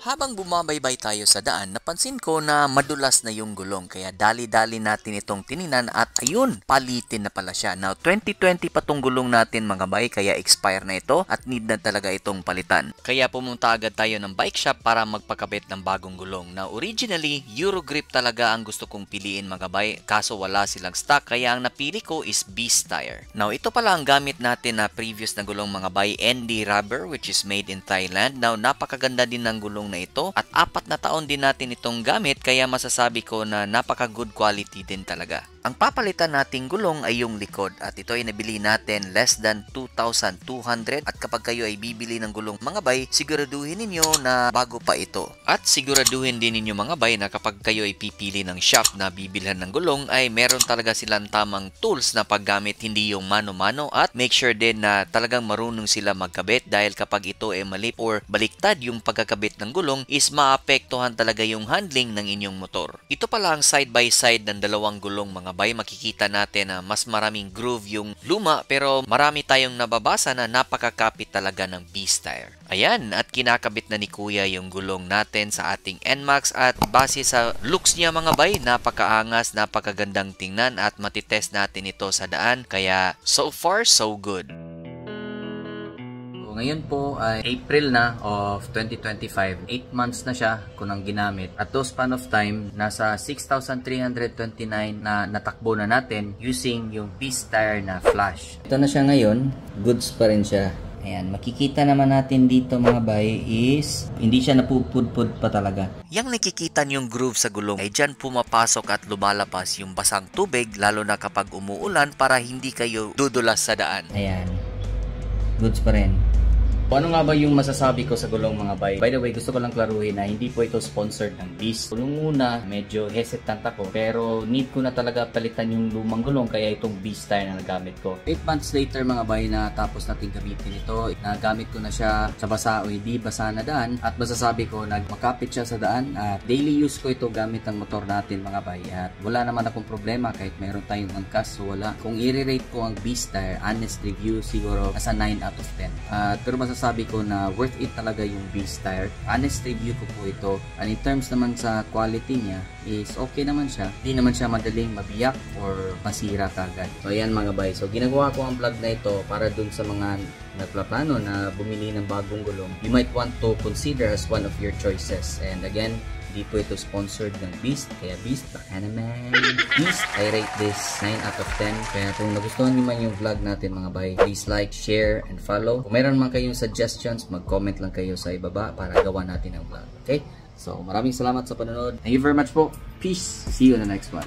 Habang bumabaybay tayo sa daan, napansin ko na madulas na yung gulong kaya dali-dali natin itong tininan at ayun, palitin na pala siya. Now 2020 pa tong gulong natin mga bay kaya expire na ito at need na talaga itong palitan. Kaya pumunta agad tayo ng bike shop para magpakabit ng bagong gulong. Now originally, Eurogrip talaga ang gusto kong piliin mga bay kaso wala silang stock kaya ang napili ko is Beast Tire. Now ito pala ang gamit natin na previous na gulong mga bay, ND Rubber which is made in Thailand. Now napakaganda din ng gulong na ito at 4 na taon din natin itong gamit kaya masasabi ko na napaka good quality din talaga. Ang papalitan nating gulong ay yung likod at ito ay nabili natin less than 2,200 at kapag kayo ay bibili ng gulong mga bay, siguraduhin ninyo na bago pa ito. At siguraduhin din ninyo mga bay na kapag kayo ay pipili ng shop na bibilhan ng gulong ay meron talaga silang tamang tools na paggamit, hindi yung mano-mano at make sure din na talagang marunong sila magkabit dahil kapag ito ay mali or baliktad yung pagkakabit ng gulong is maapektuhan talaga yung handling ng inyong motor. Ito pala ang side by side ng dalawang gulong mga bay, makikita natin na mas maraming groove yung luma pero marami tayong nababasa na napakakapit talaga ng Beast Tire. Ayan, at kinakabit na ni Kuya yung gulong natin sa ating NMAX at base sa looks niya mga bay, napakaangas, napakagandang tingnan at matitest natin ito sa daan kaya so far so good. Ngayon po ay April na of 2025. 8 months na siya ko nang ginamit. At those span of time, nasa 6,329 na natakbo na natin using yung Beast Tire na flash. Ito na siya ngayon. Goods pa rin siya. Ayan, makikita naman natin dito mga bay is hindi siya napupudpud pa talaga. Yang nakikita yung groove sa gulong ay dyan pumapasok at lumalabas yung basang tubig lalo na kapag umuulan para hindi kayo dudulas sa daan. Ayan, goods pa rin. Ano nga ba yung masasabi ko sa gulong mga bay? By the way, gusto ko lang klaruhin na hindi po ito sponsored ng Beast. Nung una, medyo hesitant ako pero need ko na talaga palitan yung lumang gulong kaya itong Beast Tire na nagamit ko. 8 months later mga bay na tapos natin gamitin ito, nagamit ko na siya sa basa o hindi basa na daan at masasabi ko nagmakapit siya sa daan at daily use ko ito gamit ang motor natin mga bay at wala naman akong problema kahit mayroon tayong angkas so wala. Kung i-rate ko ang Beast Tire, honest review siguro nasa 9 out of 10. Pero masasabi ko na worth it talaga yung Beast Tire. Honest review ko po ito. And in terms naman sa quality niya is okay naman siya. Hindi naman siya madaling mabiyak or masira kagad. So ayan mga bay. So ginagawa ko ang vlog na ito para dun sa mga nagplaplano na bumili ng bagong gulong. You might want to consider as one of your choices. And again, hindi po ito sponsored ng Beast. Kaya Beast, baka naman. Beast, I rate this 9 out of 10. Kaya kung nagustuhan nyo man yung vlog natin mga bay, please like, share, and follow. Kung meron man kayong suggestions, mag-comment lang kayo sa ibaba para gawa natin ang vlog. Okay? So, maraming salamat sa panonood. Thank you very much po. Peace. See you in the next one.